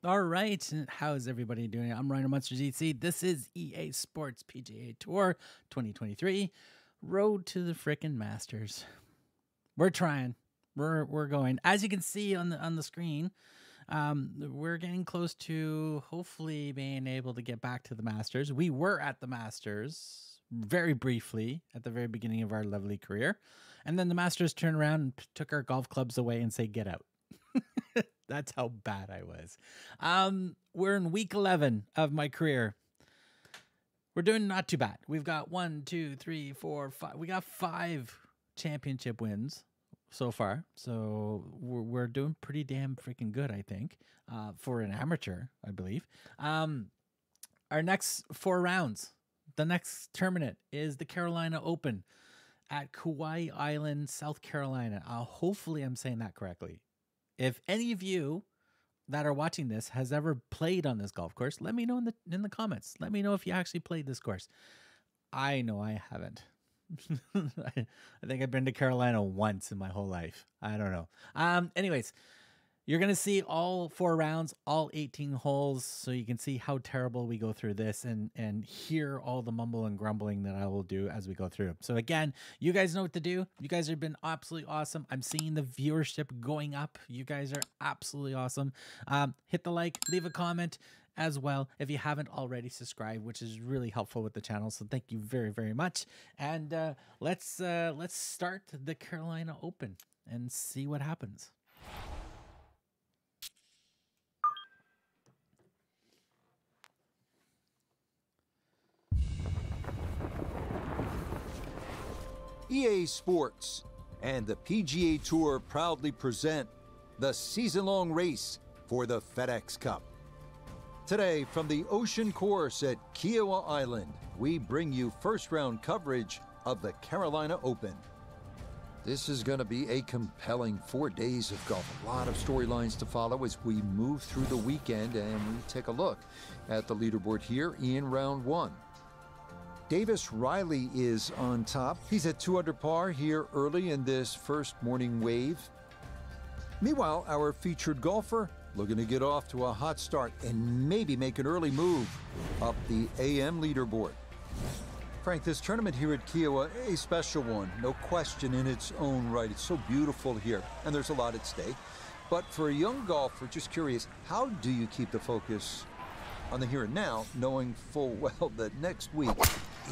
All right, how's everybody doing? I'm RhinoMonsterGC. This is EA Sports PGA Tour 2023. Road to the frickin' Masters. We're trying. We're going. As you can see on the screen, we're getting close to hopefully being able to get back to the Masters. We were at the Masters very briefly at the very beginning of our lovely career, and then the Masters turned around and took our golf clubs away and say, "Get out." That's how bad I was. We're in week 11 of my career. We're doing not too bad. We've got 1, 2, 3, 4, 5. We got 5 championship wins so far. So we're doing pretty damn freaking good, I think, for an amateur, I believe. Our next 4 rounds, the next tournament is the Carolina Open at Kauai Island, South Carolina. Hopefully I'm saying that correctly. If any of you that are watching this has ever played on this golf course, let me know in the comments. Let me know if you actually played this course. I know I haven't. I think I've been to Carolina once in my whole life. I don't know. Anyways, you're going to see all 4 rounds, all 18 holes, so you can see how terrible we go through this and hear all the mumble and grumbling that I will do as we go through. So again, you guys know what to do. You guys have been absolutely awesome. I'm seeing the viewership going up. You guys are absolutely awesome. Hit the like, leave a comment as well if you haven't already subscribed, which is really helpful with the channel. So thank you very, very much. And let's start the Carolina Open and see what happens. EA Sports and the PGA Tour proudly present the season-long race for the FedEx Cup. Today, from the Ocean Course at Kiowa Island, we bring you first-round coverage of the Carolina Open. This is going to be a compelling 4 days of golf. A lot of storylines to follow as we move through the weekend, and we take a look at the leaderboard here in round 1. Davis Riley is on top. He's at 2 under par here early in this first morning wave. Meanwhile, our featured golfer looking to get off to a hot start and maybe make an early move up the AM leaderboard. Frank, this tournament here at Kiowa, a special one, no question in its own right. It's so beautiful here, and there's a lot at stake. But for a young golfer, just curious, how do you keep the focus on the here and now, knowing full well that next week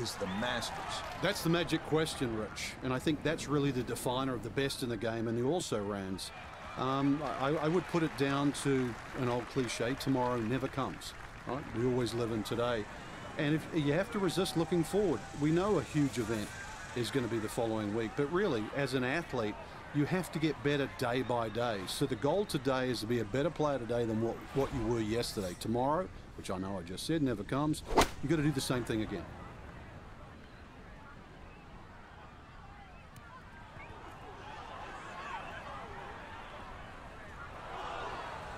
is the Masters? That's the magic question, Rich, and I think that's really the definer of the best in the game and the also-rans. I would put it down to an old cliche: tomorrow never comes. Right? We always live in today, and if you have to resist looking forward. We know a huge event is going to be the following week, but really, as an athlete, you have to get better day by day. So the goal today is to be a better player today than what you were yesterday. Tomorrow, which I know I just said never comes, you've got to do the same thing again.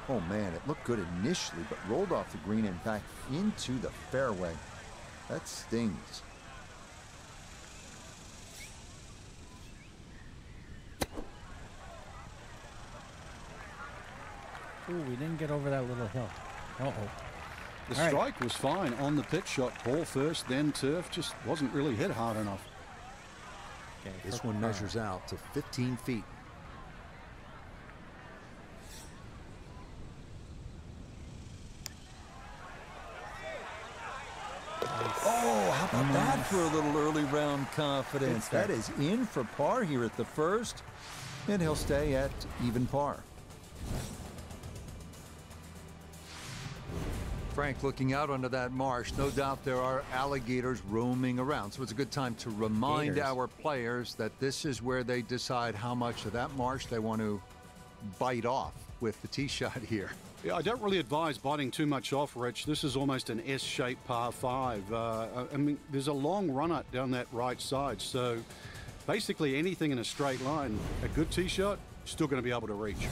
Oh man, it looked good initially, but rolled off the green and back into the fairway. That stings. Ooh, we didn't get over that little hill. Uh-oh. The strike was fine on the pitch shot. Ball first, then turf. Just wasn't really hit hard enough. Okay, this one measures out to 15 feet. Oh, how about that for a little early round confidence? That is in for par here at the first, and he'll stay at even par. Frank, looking out onto that marsh, no doubt there are alligators roaming around, so it's a good time to remind our players that this is where they decide how much of that marsh they want to bite off with the tee shot here. Yeah, I don't really advise biting too much off, Rich. This is almost an S-shaped par 5. I mean, there's a long run up down that right side, so basically anything in a straight line, a good tee shot, still going to be able to reach.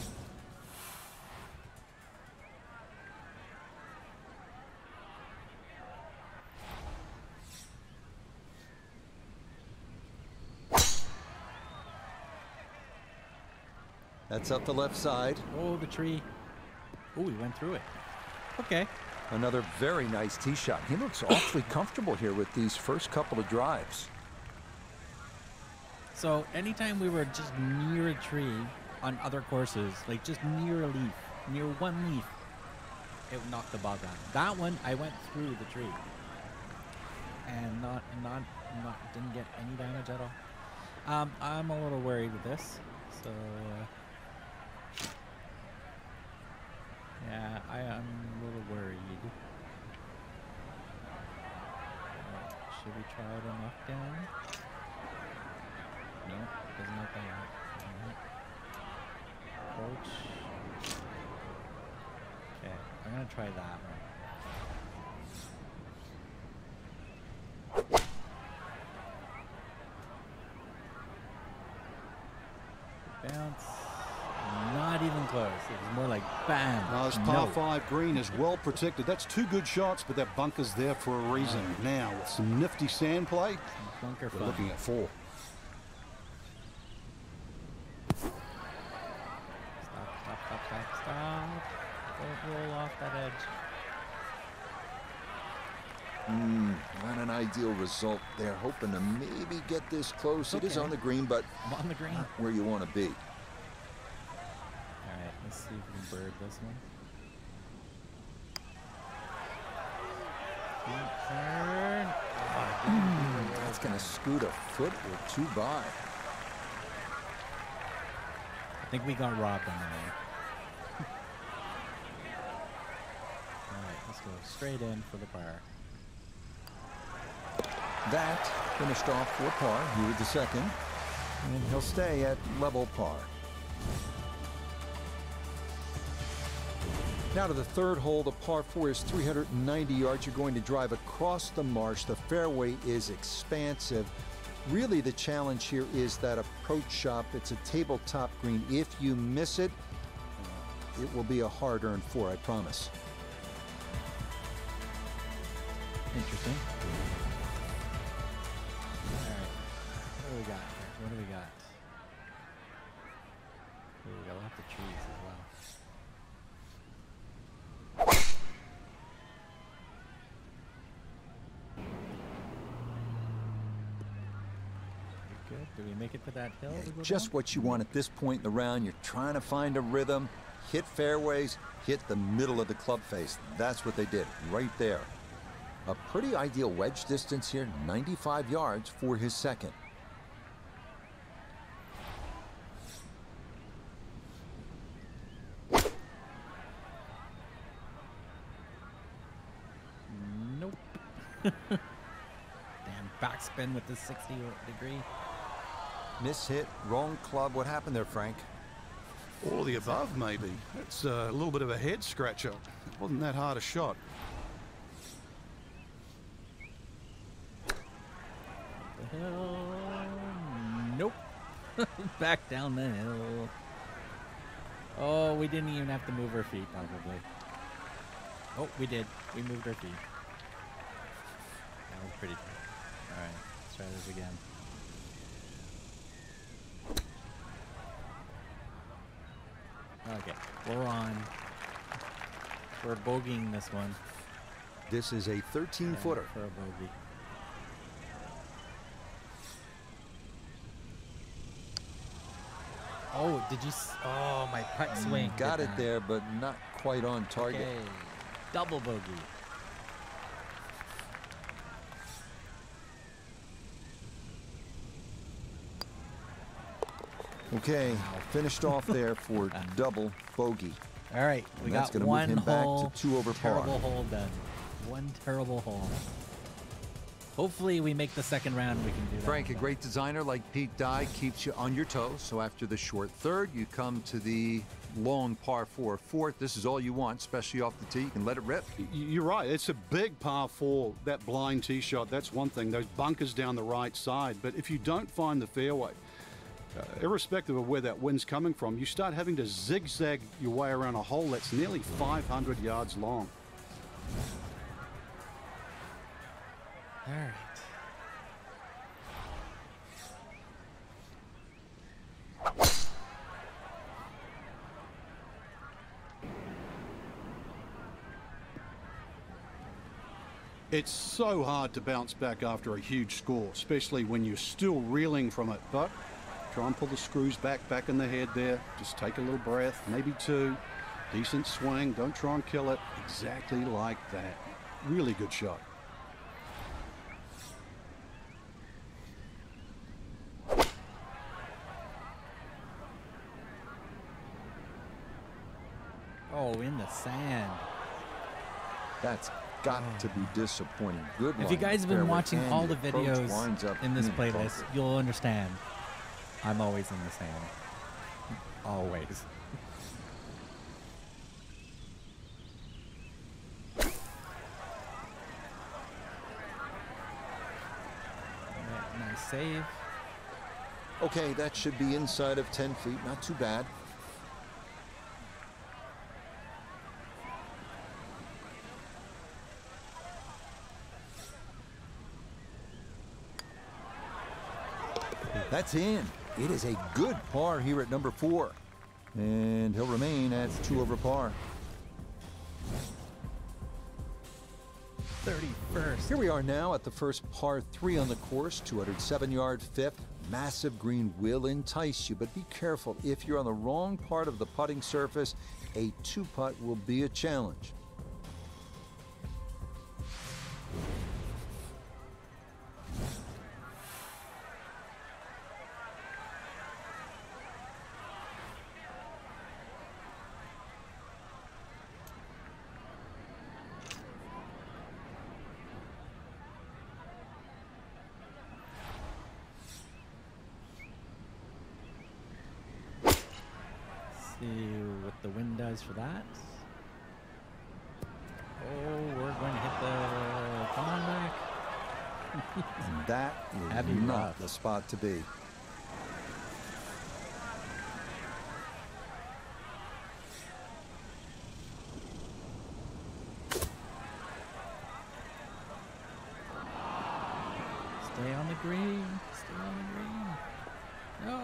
That's up the left side. Oh, the tree. Oh, he went through it. Okay. Another very nice tee shot. He looks awfully comfortable here with these first couple of drives. So anytime we were just near a tree on other courses, like just near a leaf, near one leaf, it would knock the ball down. That one, I went through the tree and didn't get any damage at all. I'm a little worried with this, so yeah, I am a little worried. Should we try to knock down? No, doesn't knock down. Approach. Okay, I'm gonna try that one. Bounce. Not even close. It was more like bam. No, this par 5 green is well protected. That's 2 good shots, but that bunker's there for a reason. Now, with some nifty sand play, Bunker we're fun. looking at 4. Stop. Don't roll off that edge. Not an ideal result there. Hoping to maybe get this close. It is Okay. on the green, but I'm on the green. not where you want to be. Alright, let's see if we can bird this one. Turn. That's going to scoot a foot or 2 by. I think we got robbed on that one. Alright, let's go straight in for the par. That finished off for par here with the second, and he'll stay at level par. Now to the third hole. The par 4 is 390 yards. You're going to drive across the marsh. The fairway is expansive. Really, the challenge here is that approach shot. It's a tabletop green. If you miss it, it will be a hard-earned 4, I promise. Interesting. Alright. What do we got here? What do we got? Ooh, we got lots of trees as well. Good. Do we make it to that hill? To go Just down? what you want at this point in the round. You're trying to find a rhythm, hit fairways, hit the middle of the club face. That's what they did right there. A pretty ideal wedge distance here, 95 yards for his second. Nope. Damn backspin with the 60-degree. Mishit, wrong club. What happened there, Frank? All of the above, maybe. It's a little bit of a head scratcher. It wasn't that hard a shot. The hill. Nope. Back down the hill. Oh, we didn't even have to move our feet, probably. Oh, we did. We moved our feet. That was pretty good. Alright, let's try this again. Okay, we're on. We're bogeying this one. This is a 13-footer. For a bogey. Oh, did you? Oh, my putt swing. Got did it that. there, but not quite on target. Okay, double bogey. Okay, finished off there for double bogey. All right, we And that's got gonna move one him back to hole. 2 over par. Terrible hole done. One terrible hole. Hopefully, we make the second round. We can do that. Frank, a great designer like Pete Dye keeps you on your toes. So after the short third, you come to the long par 4 fourth. This is all you want, especially off the tee. You can let it rip. You're right. It's a big par 4, that blind tee shot. That's one thing. Those bunkers down the right side. But if you don't find the fairway, irrespective of where that wind's coming from, you start having to zigzag your way around a hole that's nearly 500 yards long. All right. It's so hard to bounce back after a huge score, especially when you're still reeling from it. But try and pull the screws back in the head there. Just take a little breath, maybe two. Decent swing. Don't try and kill it. Exactly like that. Really good shot. Oh, in the sand. That's got to be disappointing. Good If line you guys have been fairway, watching and all the approach videos winds up in this in playlist, bunker. you'll understand. I'm always in the sand. Always. Nice save. Okay, that should be inside of 10 feet. Not too bad. That's in. It is a good par here at number 4. And he'll remain at 2 over par. 31st. Here we are now at the first par 3 on the course, 207-yard fifth. Massive green will entice you, but be careful. If you're on the wrong part of the putting surface, a 2-putt will be a challenge. See what the wind does for that. Oh, we're going to hit the... Come on back. And that is That'd be not rough. the spot to be. Stay on the green. Stay on the green. No.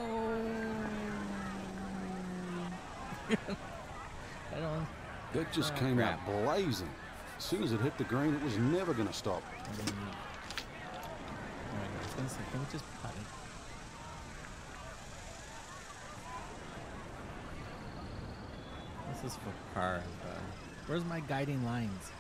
I don't... That just Oh, came crap. out blazing. As soon as it hit the green, it was never going to stop. Alright, I was gonna say, can we just putt it? This is for par. Where's my guiding lines?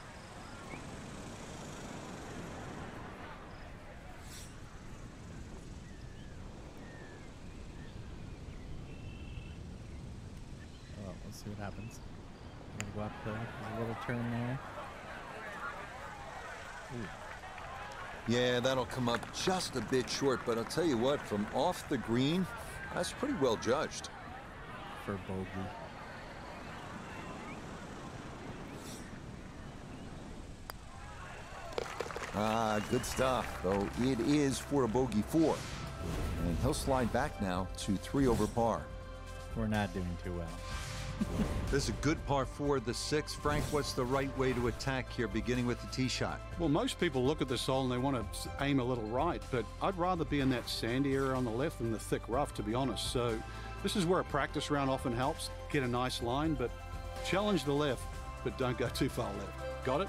Oh, let's see what happens. I'm gonna go up there. There's a little turn there. Ooh. Yeah, that'll come up just a bit short, but I'll tell you what, from off the green, that's pretty well judged. For bogey. Ah, good stuff, though it is for a bogey 4. And he'll slide back now to 3 over par. We're not doing too well. This is a good par 4, the 6th. Frank, what's the right way to attack here, beginning with the tee shot? Well, most people look at this hole and they want to aim a little right, but I'd rather be in that sandy area on the left than the thick rough, to be honest. So this is where a practice round often helps. Get a nice line, but challenge the left, but don't go too far left. Got it?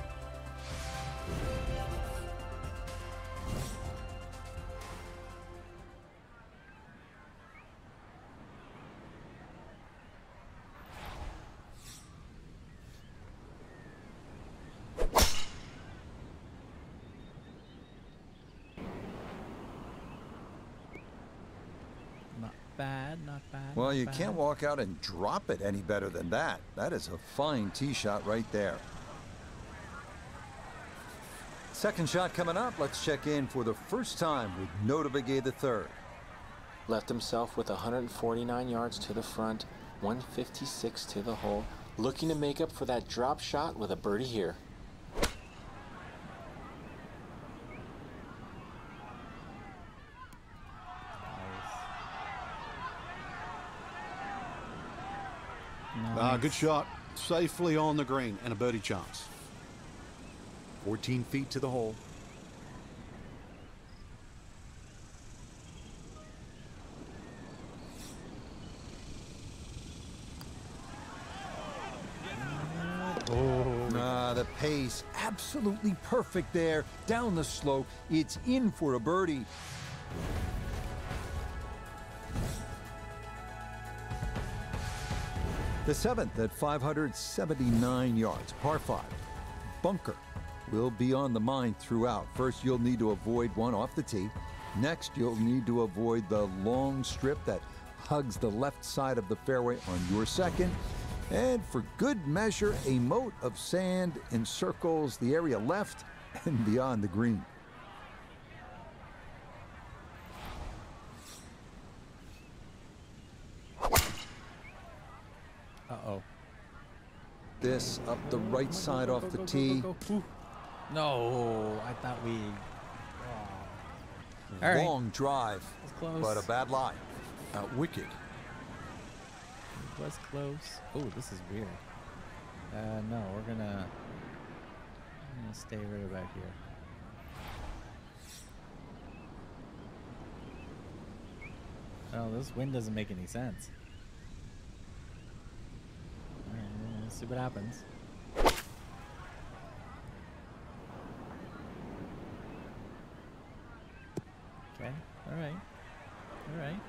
Not bad, not bad. Well, not you bad. can't walk out and drop it any better than that. That is a fine tee shot right there. Second shot coming up. Let's check in for the first time with Notavigay the third. Left himself with 149 yards to the front, 156 to the hole, looking to make up for that drop shot with a birdie here. Nice. Good shot. Safely on the green and a birdie chance. 14 feet to the hole. The pace, absolutely perfect there. Down the slope, it's in for a birdie. The 7th at 579 yards, par 5. Bunker will be on the mind throughout. First, you'll need to avoid one off the tee. Next, you'll need to avoid the long strip that hugs the left side of the fairway on your second. And for good measure, a moat of sand encircles the area left and beyond the green. Uh-oh. This up the right side off the tee. No, I thought we... All right. Long drive, Close. but a bad lie. Wicked. It was close. Oh, this is weird. No, I'm gonna stay right about here. Oh, this wind doesn't make any sense. All right, let's see what happens. Okay, all right, all right.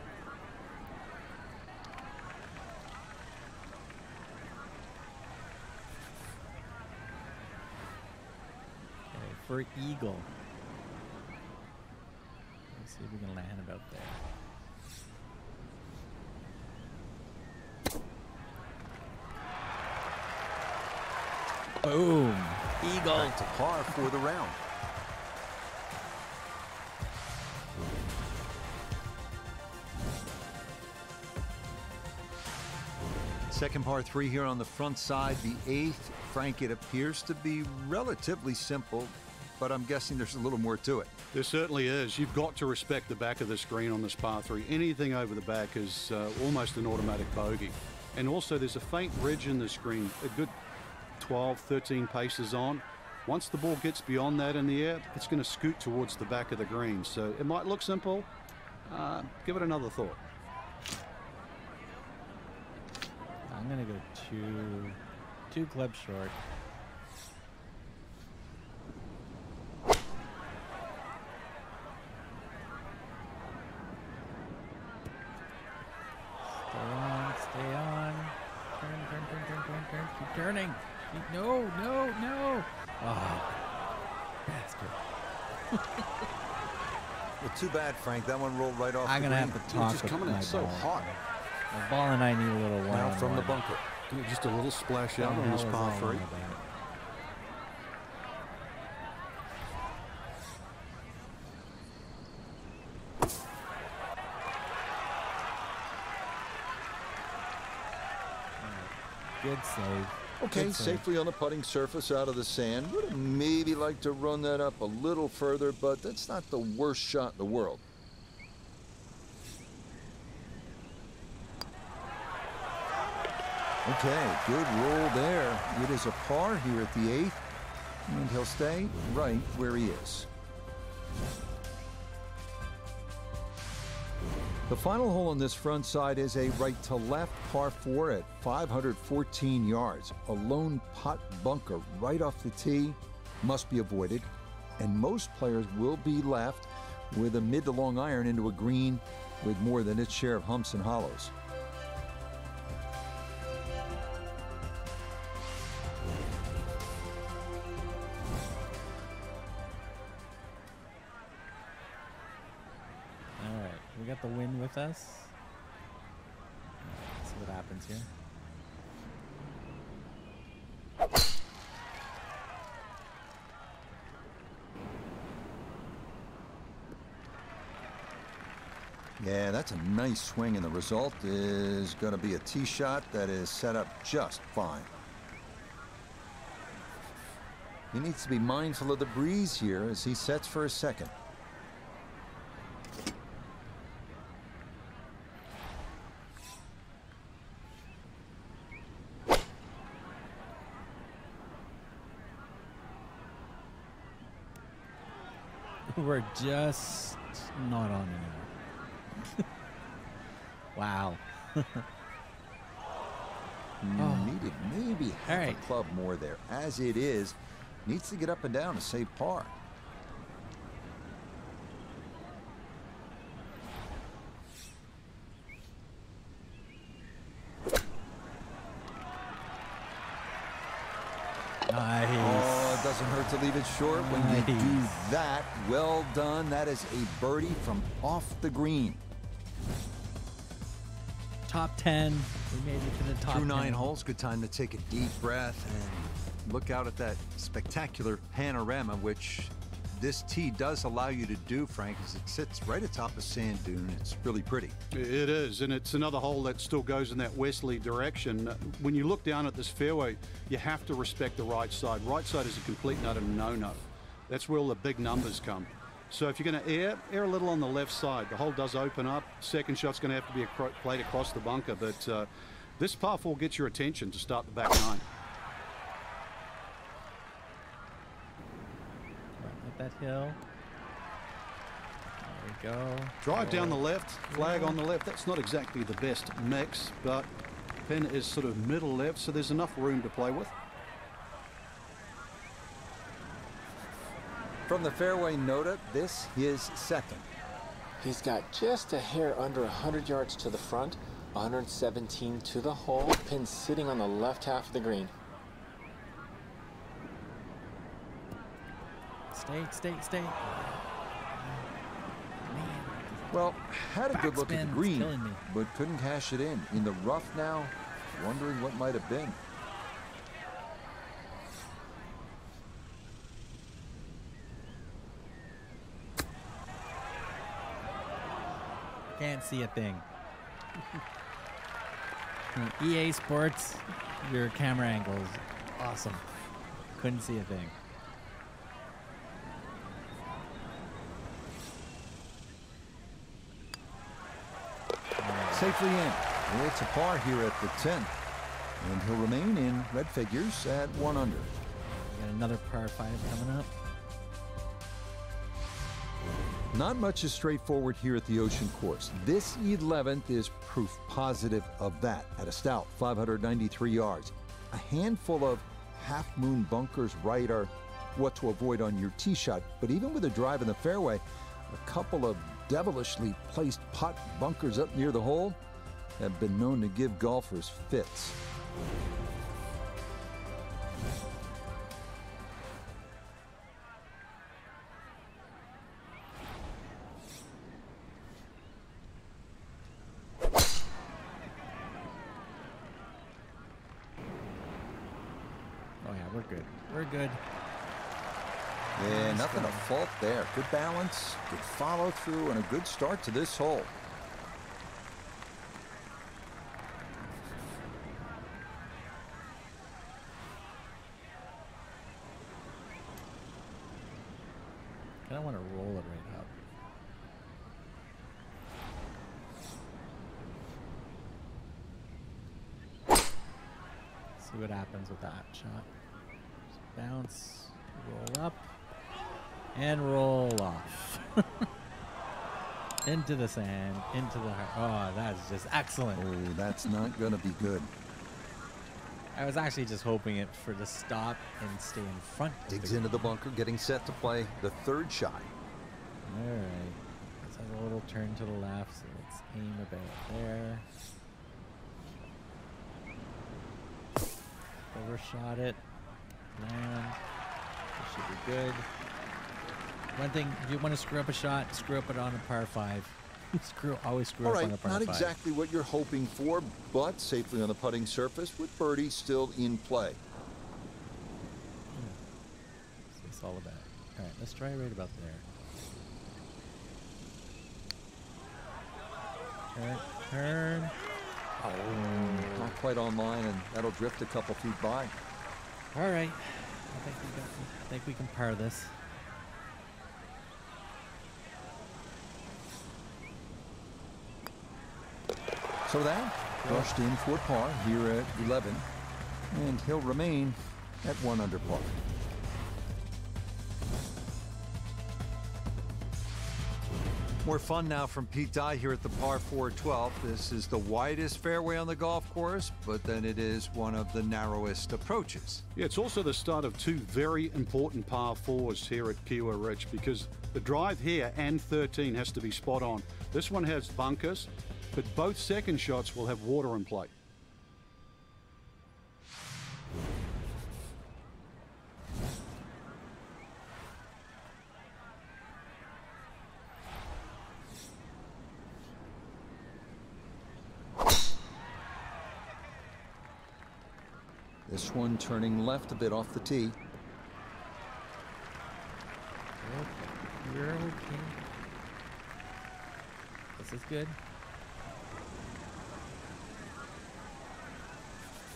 Okay, for eagle. Let's see if we can land about there. Boom! Eagle. Back to par for the round. Second par 3 here on the front side, the 8th. Frank, it appears to be relatively simple, but I'm guessing there's a little more to it. There certainly is. You've got to respect the back of the screen on this par 3. Anything over the back is almost an automatic bogey. And also there's a faint ridge in the screen, a good 12, 13 paces on. Once the ball gets beyond that in the air, it's going to scoot towards the back of the green. So it might look simple. Give it another thought. I'm gonna go two clubs short. Stay on. Turn. Keep turning. No. Oh, bastard. Well, too bad, Frank. That one rolled right off I'm the gonna green. have to talk Just with coming my in so ball. hot. My ball and I need a little Now one from the bunker. Just a little splash out What the on this hell par is that 3. all about? Good save. Okay, Good save. safely on the putting surface out of the sand. Would have maybe liked to run that up a little further, but that's not the worst shot in the world. Okay, good roll there. It is a par here at the 8th, and he'll stay right where he is. The final hole on this front side is a right to left par 4 at 514 yards. A lone pot bunker right off the tee must be avoided, and most players will be left with a mid to long iron into a green with more than its share of humps and hollows. We got the wind with us. Let's see what happens here. Yeah, that's a nice swing, and the result is going to be a tee shot that is set up just fine. He needs to be mindful of the breeze here as he sets for his second. We're just not on anymore. Wow. Needed it may be half right. a club more there. As it is, needs to get up and down to save par. Nice. Oh, it doesn't hurt to leave it short when you do that. Well done. That is a birdie from off the green. Top 10. We made it to the top 10. Through 9 holes, good time to take a deep breath and look out at that spectacular panorama, which this tee does allow you to do, Frank, as it sits right atop a sand dune. It's really pretty. It is, and it's another hole that still goes in that westerly direction. When you look down at this fairway, you have to respect the right side. Right side is a complete and utter no-no. That's where all the big numbers come. So if you're going to err a little on the left side. The hole does open up. Second shot's going to have to be played across the bunker, but this par 4 gets your attention to start the back 9. That hill. There we go. Drive down the left, flag on the left. That's not exactly the best mix, but pin is sort of middle left, so there's enough room to play with. From the fairway nota, this is second. He's got just a hair under 100 yards to the front, 117 to the hole, pin sitting on the left half of the green. Stay. Well, had a good look at the green, me. but couldn't cash it in. In the rough now, wondering what might have been. Can't see a thing. EA Sports, your camera angle is awesome. Couldn't see a thing. Safely in. It's a par here at the 10th. And he'll remain in red figures at 1 under. We got another par 5 coming up. Not much is straightforward here at the Ocean Course. This 11th is proof positive of that at a stout 593 yards. A handful of half-moon bunkers right are what to avoid on your tee shot. But even with a drive in the fairway, a couple of devilishly placed pot bunkers up near the hole have been known to give golfers fits. Oh yeah, we're good. We're good. Yeah, nothing to fault there. Good balance, good follow through, and a good start to this hole. I want to roll it right up. See what happens with that shot. Just bounce, roll up, and roll off. Into the sand, into the heart. Oh, that's just excellent. Oh, that's not going to be good. I was actually just hoping it for to stop and stay in front. Digs into the bunker, getting set to play the third shot. All right. Let's have a little turn to the left, so let's aim about there. Overshot it. Land. That should be good. One thing, if you want to screw up a shot, screw up it on a par 5. Always screw All up right, on a par not 5. exactly what you're hoping for, but safely on the putting surface with birdie still in play. What's this all about? All right, let's try right about there. Turn. Oh, not quite online, and that'll drift a couple feet by. All right. I think we can par this. So that brushed in for par here at 11, and he'll remain at 1 under par. More fun now from Pete Dye here at the par 4 12. This is the widest fairway on the golf course, but then it is one of the narrowest approaches. Yeah, it's also the start of two very important par 4s here at Kiwa Ridge, because the drive here and 13 has to be spot on. This one has bunkers, but both second shots will have water in play. This one turning left a bit off the tee. You're okay. This is good.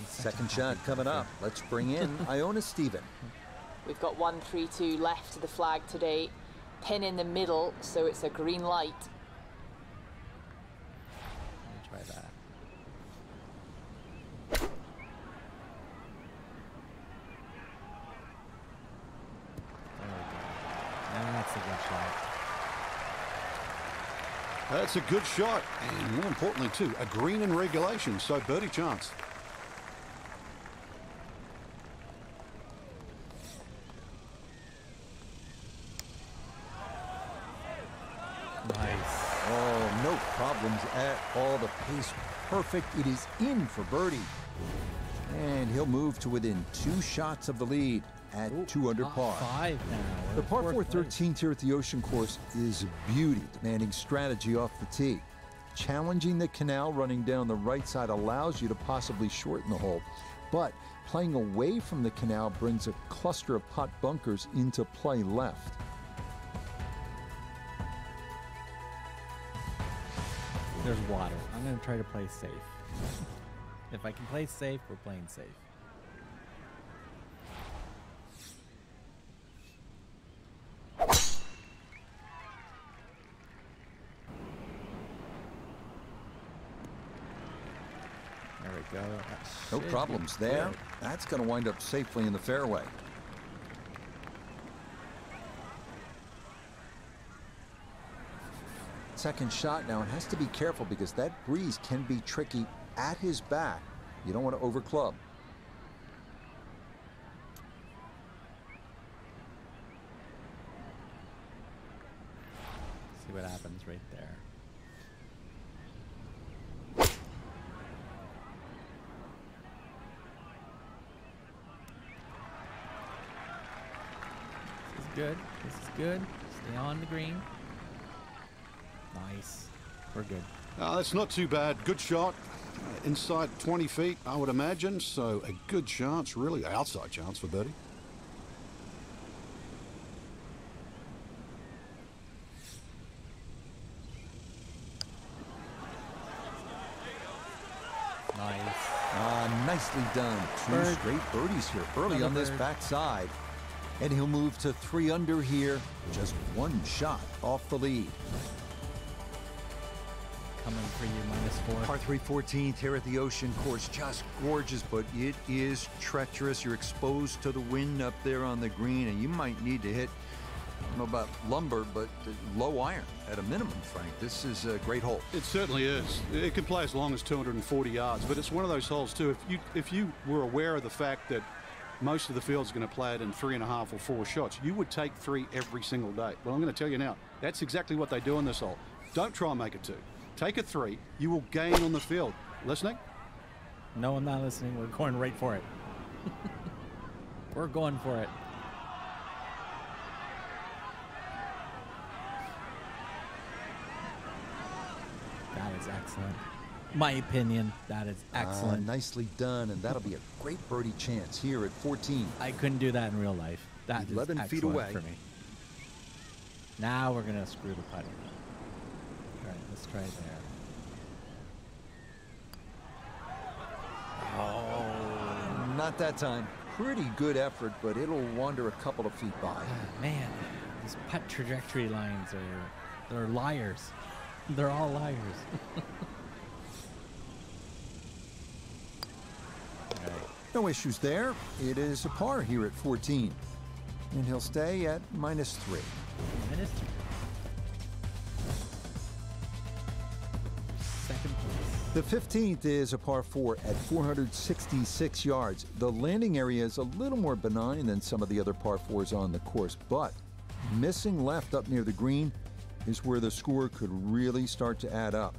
Second shot coming up. Let's bring in Iona Stephen. We've got 1-3-2 left to the flag today. Pin in the middle, so it's a green light. Try that. That's a good shot. That's a good shot, and more importantly too, a green in regulation, so birdie chance. Nice. Oh, no problems at all. The pace perfect. It is in for birdie. And he'll move to within 2 shots of the lead at 2 under par. 5 now. The par 4 13th here at the Ocean Course is a beauty, demanding strategy off the tee. Challenging the canal running down the right side allows you to possibly shorten the hole, but playing away from the canal brings a cluster of pot bunkers into play left. There's water. I'm going to try to play safe. If I can play safe, we're playing safe. There we go. No problems there. That's going to wind up safely in the fairway. Second shot now, and has to be careful because that breeze can be tricky at his back. You don't want to overclub. See what happens right there. This is good. This is good. Stay on the green. Nice. We're good. That's not too bad. Good shot. Inside 20 feet, I would imagine. So a good chance, really outside chance for birdie. Nice. Nicely done. 2 straight birdies here early on this backside. And he'll move to 3 under here. Just 1 shot off the lead. Coming for you, -4. Par 3 14th here at the Ocean Course. Just gorgeous, but it is treacherous. You're exposed to the wind up there on the green, and you might need to hit, I don't know about lumber, but low iron at a minimum, Frank. This is a great hole. It certainly is. It can play as long as 240 yards, but it's one of those holes too. If you were aware of the fact that most of the field's going to play it in 3.5 or 4 shots, you would take 3 every single day. Well, I'm going to tell you now, that's exactly what they do in this hole. Don't try and make it 2. Take a 3. You will gain on the field. Listening? No, I'm not listening. We're going right for it. We're going for it. That is excellent. My opinion, that is excellent. Nicely done, and that'll be a great birdie chance here at 14. I couldn't do that in real life. That 11 is feet excellent away for me. Now we're going to screw the putter. All right, let's try there. Oh. Not that time. Pretty good effort, but it'll wander a couple of feet by. Man, these putt trajectory lines they're liars. They're all liars. No issues there. It is a par here at 14. And he'll stay at -3. -3. The 15th is a par 4 at 466 yards. The landing area is a little more benign than some of the other par 4s on the course, but missing left up near the green is where the score could really start to add up.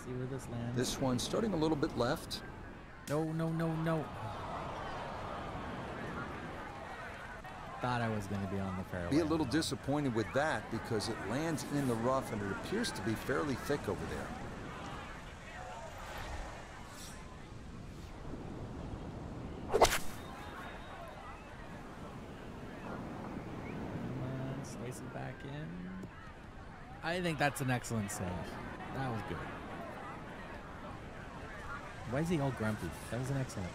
See where this lands. This one starting a little bit left. No, no, no, no. Thought I was going to be on the fairway. Be a little disappointed with that because it lands in the rough and it appears to be fairly thick over there. Come on, slice it back in. I think that's an excellent save. That was good. Why is he all grumpy? That was an excellent.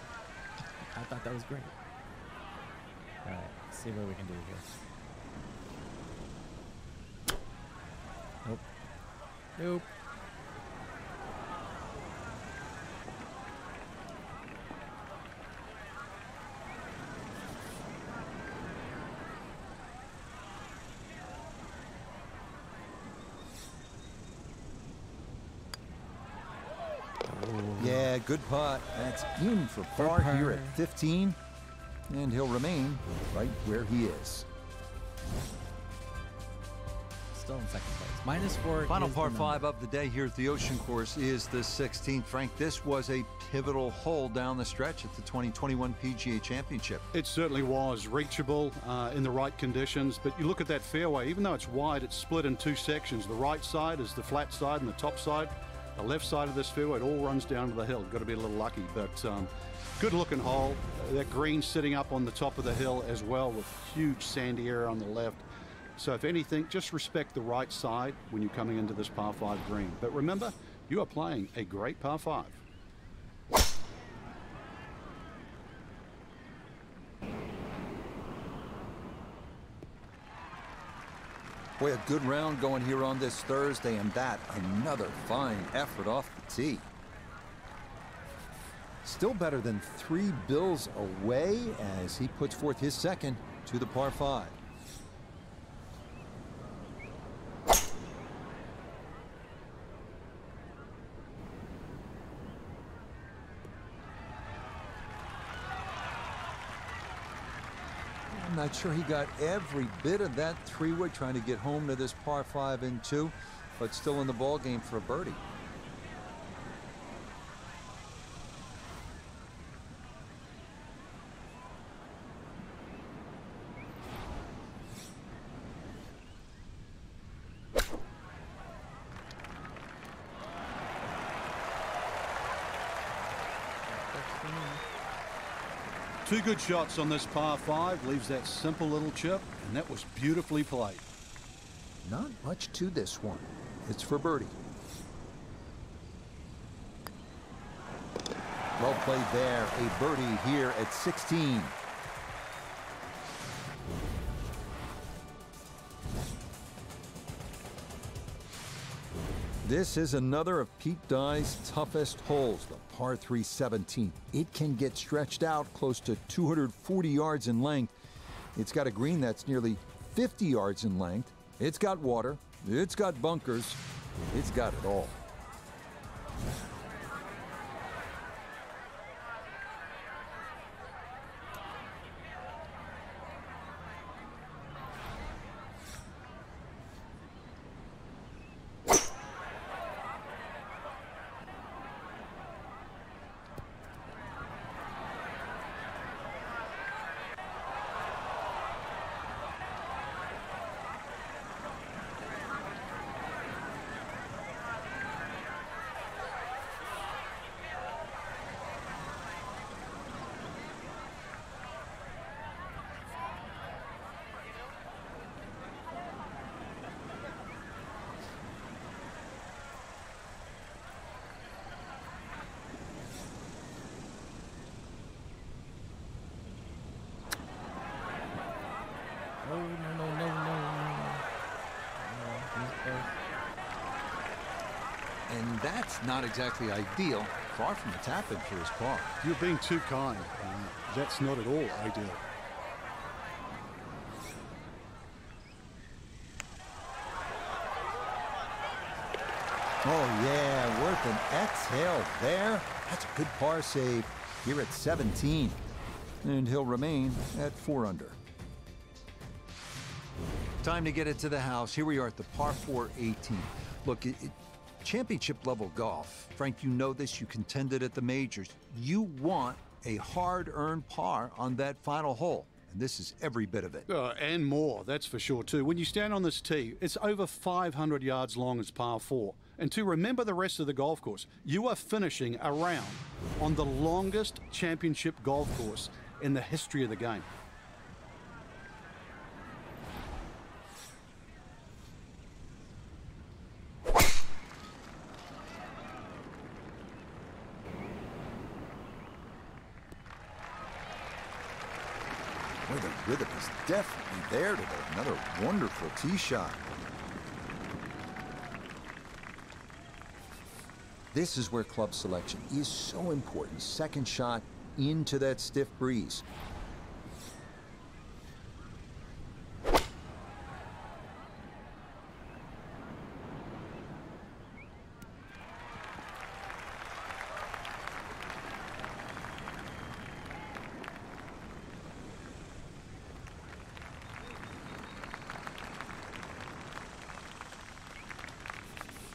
I thought that was great. All right, let's see what we can do here. Nope. Nope. Yeah, good putt. That's in for par here at 15. And he'll remain right where he is. Still in second place. -4. Final is par the 5 number. of the day here at the Ocean Course is the 16th. Frank, this was a pivotal hole down the stretch at the 2021 PGA Championship. It certainly was reachable in the right conditions, but you look at that fairway, even though it's wide, it's split in two sections. The right side is the flat side and the top side. The left side of this fairway, it all runs down to the hill. Got to be a little lucky, but good looking hole. That green sitting up on the top of the hill as well with huge sandy area on the left. So if anything, just respect the right side when you're coming into this par 5 green. But remember, you are playing a great par 5. Boy, a good round going here on this Thursday, and that another fine effort off the tee. Still better than 3 bills away as he puts forth his second to the par 5. I'm not sure he got every bit of that 3-wood trying to get home to this par 5 in 2, but still in the ball game for a birdie. Two good shots on this par 5, leaves that simple little chip, and that was beautifully played. Not much to this one. It's for birdie. Well played there. A birdie here at 16. This is another of Pete Dye's toughest holes, the par 3 17th. It can get stretched out close to 240 yards in length. It's got a green that's nearly 50 yards in length. It's got water. It's got bunkers. It's got it all. That's not exactly ideal. Far from the tap-in for his par. You're being too kind. That's not at all ideal. Oh, yeah, worth an exhale there. That's a good par save here at 17. And he'll remain at 4 under. Time to get it to the house. Here we are at the par 4 18. Look, championship level golf. Frank, you know this. You contended at the majors. You want a hard-earned par on that final hole. And this is every bit of it. And more, that's for sure, too. When you stand on this tee, it's over 500 yards long as par 4. And to remember the rest of the golf course, you are finishing a round on the longest championship golf course in the history of the game. Boy, the rhythm is definitely there today. Another wonderful tee shot. This is where club selection is so important. Second shot into that stiff breeze.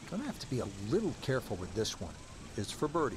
Gonna have to be a little careful with this one. It's for birdie.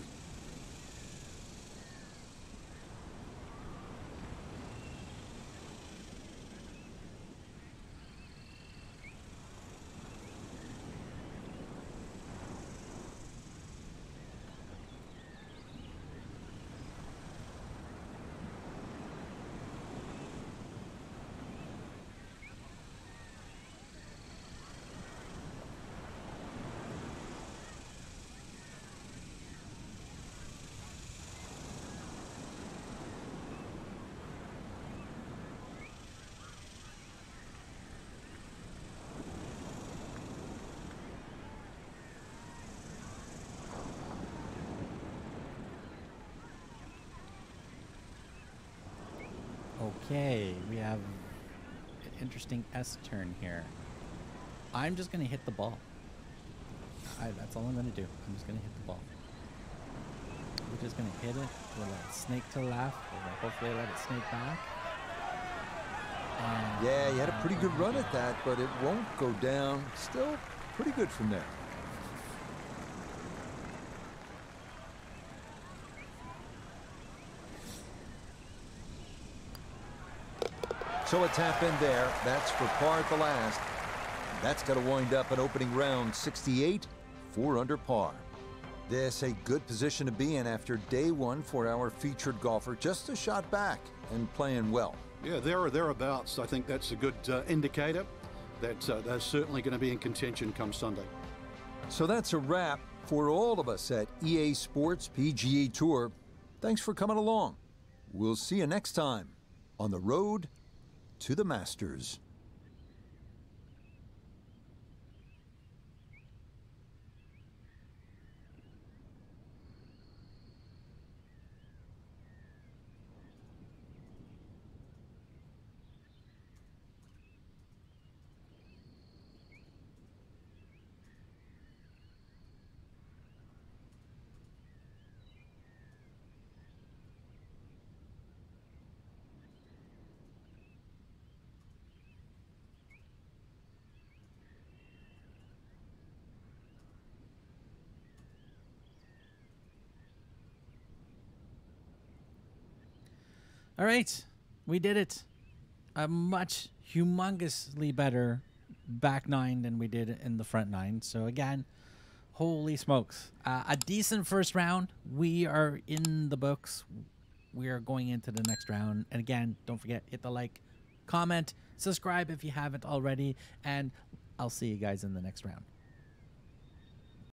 Okay, we have an interesting S turn here. I'm just going to hit the ball. That's all I'm going to do. I'm just going to hit the ball. We're just going to hit it. We'll let it snake to the left. We'll hopefully let it snake back. And Yeah, you had a pretty good run at that, but it won't go down. Still pretty good from there. So a tap in there. That's for par at the last. That's got to wind up an opening round 68, 4 under par. This a good position to be in after day one for our featured golfer. Just a shot back and playing well. Yeah, there or thereabouts. I think that's a good indicator that they're certainly going to be in contention come Sunday. So that's a wrap for all of us at EA Sports PGA Tour. Thanks for coming along. We'll see you next time on the road to the Masters. all right, we did it. A much humongously better back nine than we did in the front nine. So again, holy smokes. A decent first round. We are in the books. We are going into the next round. And again, don't forget, hit the like, comment, subscribe if you haven't already, and I'll see you guys in the next round.